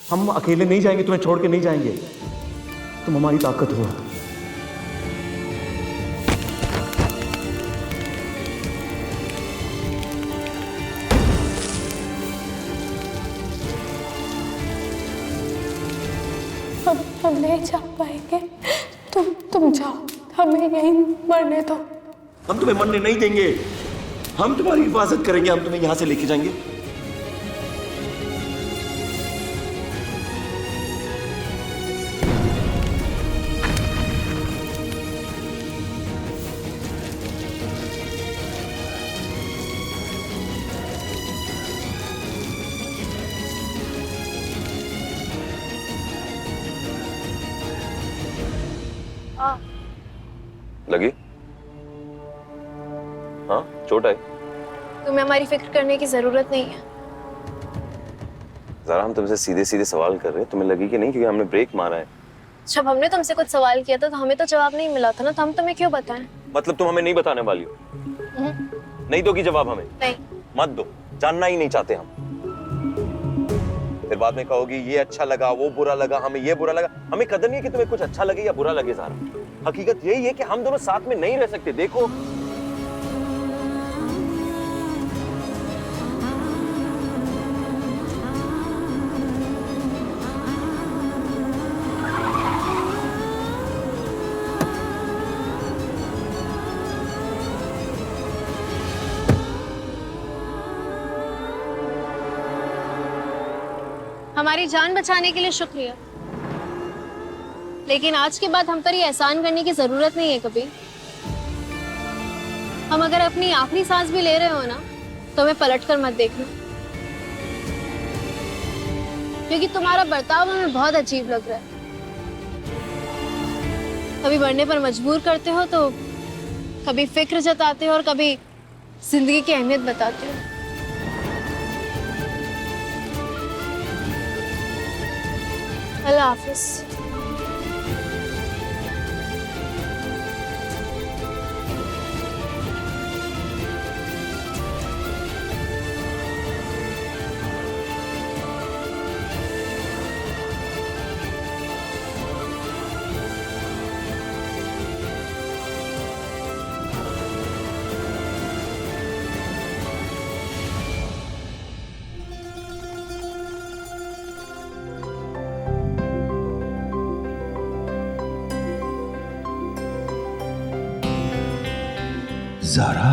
हम अकेले नहीं जाएंगे, तुम्हें छोड़ के नहीं जाएंगे। तुम हमारी ताकत हो। हम नहीं जा पाएंगे। तुम जाओ, हमें यहीं मरने दो। हम तुम्हें मरने नहीं देंगे। हम तुम्हारी हिफाजत करेंगे। हम तुम्हें यहां से लेके जाएंगे। लगी? हाँ, चोट आई? तुम्हें हमारी फिक्र करने की जरूरत नहीं है। जरा हम तुमसे सीधे सीधे सवाल कर रहे हैं, तुम्हें लगी कि नहीं? क्योंकि हमने ब्रेक मारा है। जब हमने तुमसे कुछ सवाल किया था तो हमें तो जवाब नहीं मिला था ना, तो हम तुम्हें क्यों बताएं? मतलब तुम हमें नहीं बताने वाली हो? नहीं दोगी जवाब हमें? नहीं। मत दो, जानना ही नहीं चाहते हम। फिर बाद में कहोगी ये अच्छा लगा, वो बुरा लगा, हमें ये बुरा लगा। हमें कदर नहीं है कि तुम्हें कुछ अच्छा लगे या बुरा लगे। ज़ारा, हकीकत यही है कि हम दोनों साथ में नहीं रह सकते। देखो, हमारी जान बचाने के लिए शुक्रिया, लेकिन आज के बाद हम पर ये एहसान करने की जरूरत नहीं है कभी। हम अगर अपनी आखिरी सांस भी ले रहे हो ना, तो हमें पलट कर मत देखना, क्योंकि तुम्हारा बर्ताव हमें बहुत अजीब लग रहा है। कभी मरने पर मजबूर करते हो, तो कभी फिक्र जताते हो और कभी जिंदगी की अहमियत बताते हो। अल्लाह हाफिज। ज़ारा,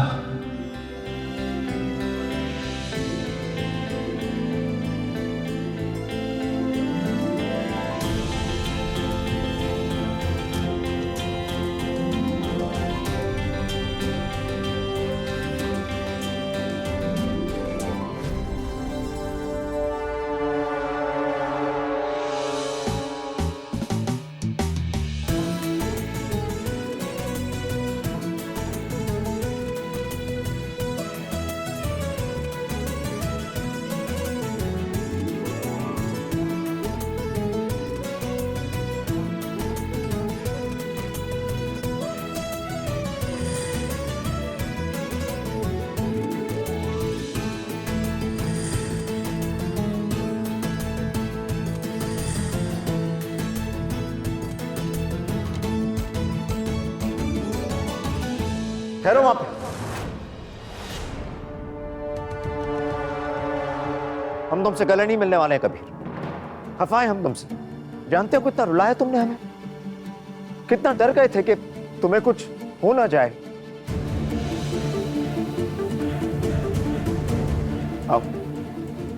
ठहरो वहां पे। हम तुमसे गले नहीं मिलने वाले हैं कभी। खफाए हम तुमसे। जानते हो कितना रुलाया तुमने हमें, कितना डर गए थे कि तुम्हें कुछ हो ना जाए। आओ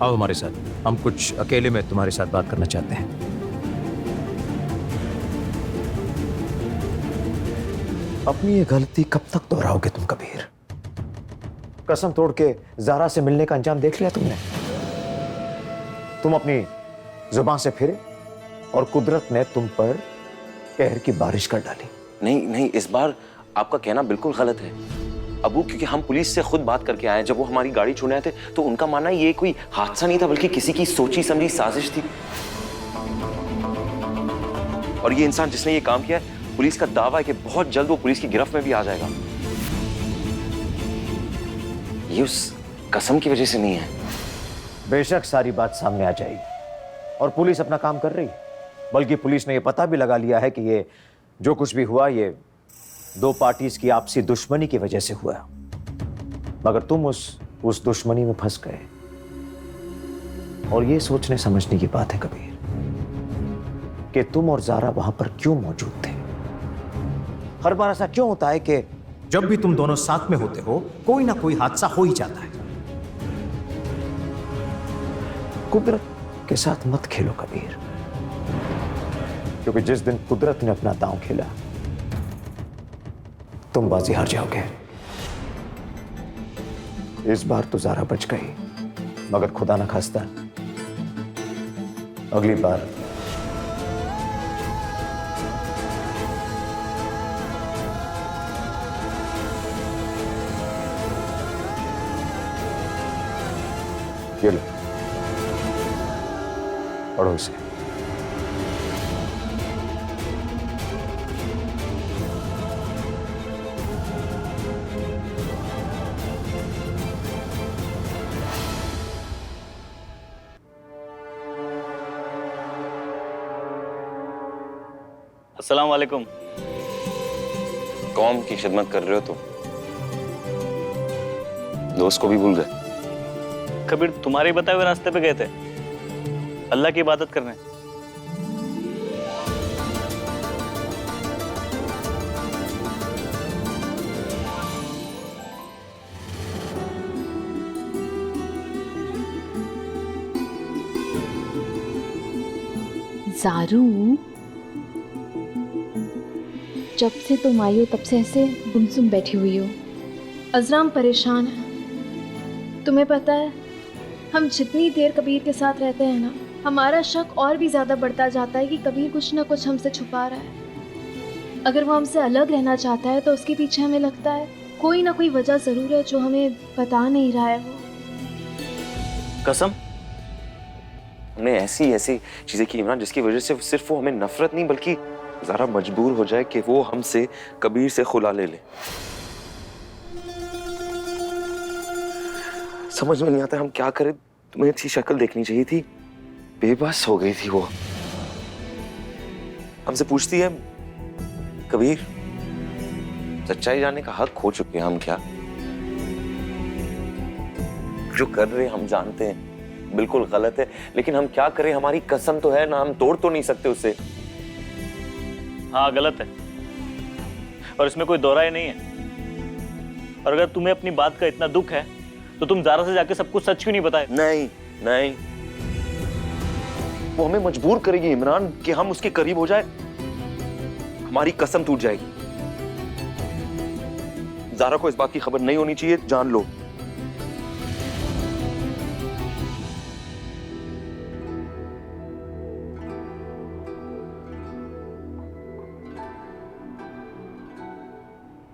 आओ हमारे साथ, हम कुछ अकेले में तुम्हारे साथ बात करना चाहते हैं। अपनी ये गलती कब तक दोहराओगे तुम कबीर? कसम तोड़ के ज़ारा से मिलने का अंजाम देख लिया तुमने। तुम अपनी जुबान से फिरे और कुदरत ने तुम पर कहर की बारिश कर डाली। नहीं नहीं, इस बार आपका कहना बिल्कुल गलत है अबू, क्योंकि हम पुलिस से खुद बात करके आए। जब वो हमारी गाड़ी छूने आए थे तो उनका मानना ये कोई हादसा नहीं था, बल्कि किसी की सोची समझी साजिश थी। और ये इंसान जिसने ये काम किया है, पुलिस का दावा है कि बहुत जल्द वो पुलिस की गिरफ्त में भी आ जाएगा। ये उस कसम की वजह से नहीं है। बेशक सारी बात सामने आ जाएगी, और पुलिस अपना काम कर रही है। बल्कि पुलिस ने यह पता भी लगा लिया है कि ये जो कुछ भी हुआ ये दो पार्टीज की आपसी दुश्मनी की वजह से हुआ। मगर तुम उस दुश्मनी में फंस गए। और ये सोचने समझने की बात है कबीर कि तुम और ज़ारा वहां पर क्यों मौजूद थे। हर बार ऐसा क्यों होता है कि जब भी तुम दोनों साथ में होते हो कोई ना कोई हादसा हो ही जाता है। कुदरत के साथ मत खेलो कबीर, क्योंकि जिस दिन कुदरत ने अपना दांव खेला तुम बाजी हार जाओगे। इस बार तो ज़ारा बच गई, मगर खुदा ना खास्ता अगली बार ये लो, पढ़ो इसे। अस्सलाम वालेकुम। कौम की खिदमत कर रहे हो तुम, दोस्त को भी भूल गए। कबीर तुम्हारे बताए हुए रास्ते पे गए थे अल्लाह की इबादत करने। ज़ारू, जब से तुम आई हो तब से ऐसे गुमसुम बैठी हुई हो। अजराम परेशान है। तुम्हें पता है हम जितनी देर कबीर के साथ रहते हैं ना, हमारा शक और भी ज़्यादा बढ़ता जाता है कि कबीर कुछ ना कुछ हमसे छुपा रहा है। अगर वो हमसे अलग रहना चाहता है तो उसके पीछे हमें लगता है कोई ना कोई वजह ज़रूर है जो हमें बता नहीं रहा है। वो कसम हमने ऐसी ऐसी चीजें की इमरान जिसकी वजह से सिर्फ वो हमें नफरत नहीं बल्कि ज़ारा मजबूर हो जाए कि वो हमसे कबीर से खुला ले ले। समझ में नहीं आता हम क्या करें। तुम्हें अच्छी शक्ल देखनी चाहिए थी, बेबस हो गई थी वो। हमसे पूछती है कबीर सच्चाई जानने का हक खो चुके हैं हम क्या? जो कर रहे हम जानते हैं बिल्कुल गलत है, लेकिन हम क्या करें, हमारी कसम तो है ना, हम तोड़ तो नहीं सकते उसे। हाँ गलत है और इसमें कोई दोहराई नहीं है। और अगर तुम्हें अपनी बात का इतना दुख है तो तुम ज़ारा से जाके सब कुछ सच क्यों नहीं बताए? नहीं नहीं, वो हमें मजबूर करेगी इमरान कि हम उसके करीब हो जाए, हमारी कसम टूट जाएगी। ज़ारा को इस बात की खबर नहीं होनी चाहिए, जान लो।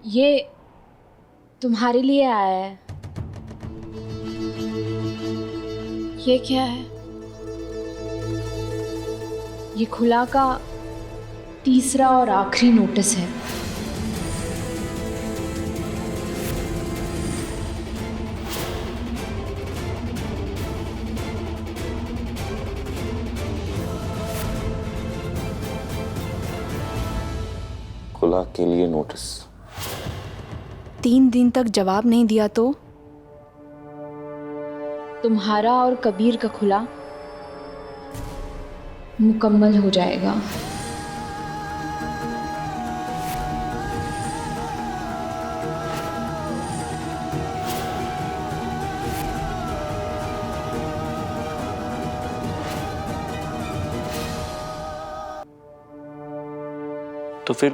ये तुम्हारे लिए आया है। ये क्या है? ये खुला का तीसरा और आखिरी नोटिस है। खुला के लिए नोटिस। 3 दिन तक जवाब नहीं दिया तो तुम्हारा और कबीर का खुला मुकम्मल हो जाएगा। तो फिर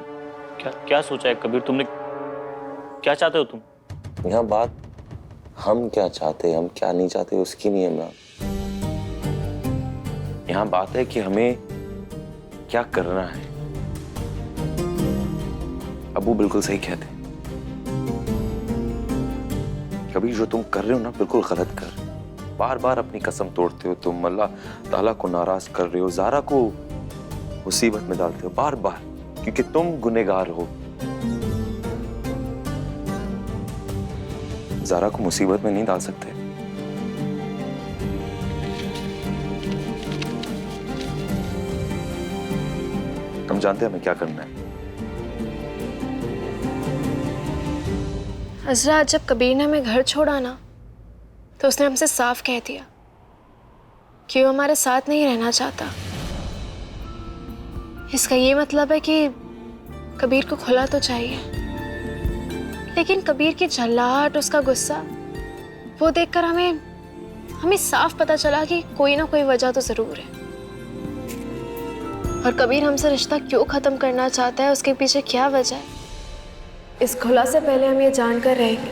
क्या क्या सोचा है कबीर? तुमने क्या चाहते हो तुम? यहाँ बात हम क्या चाहते हैं हम क्या नहीं चाहते उसकी नहीं है इमरान। यहाँ बात है कि हमें क्या करना है। अबू बिल्कुल सही कहते हैं, कभी जो तुम कर रहे हो ना बिल्कुल गलत कर। बार बार अपनी कसम तोड़ते हो तुम, अल्लाह ताला को नाराज कर रहे हो, ज़ारा को मुसीबत में डालते हो बार बार, क्योंकि तुम गुनहगार हो। ज़ारा को मुसीबत में नहीं डाल सकते। हम जानते हैं हमें क्या करना है। अजरा, जब कबीर ने हमें घर छोड़ा ना, तो उसने हमसे साफ कह दिया कि वो हमारे साथ नहीं रहना चाहता। इसका ये मतलब है कि कबीर को खुला तो चाहिए, लेकिन कबीर की झल्लाहट, उसका गुस्सा, वो देखकर हमें साफ पता चला कि कोई ना कोई वजह तो जरूर है। और कबीर हमसे रिश्ता क्यों खत्म करना चाहता है, उसके पीछे क्या वजह है, इस खुला से पहले हम ये जानकर रहेंगे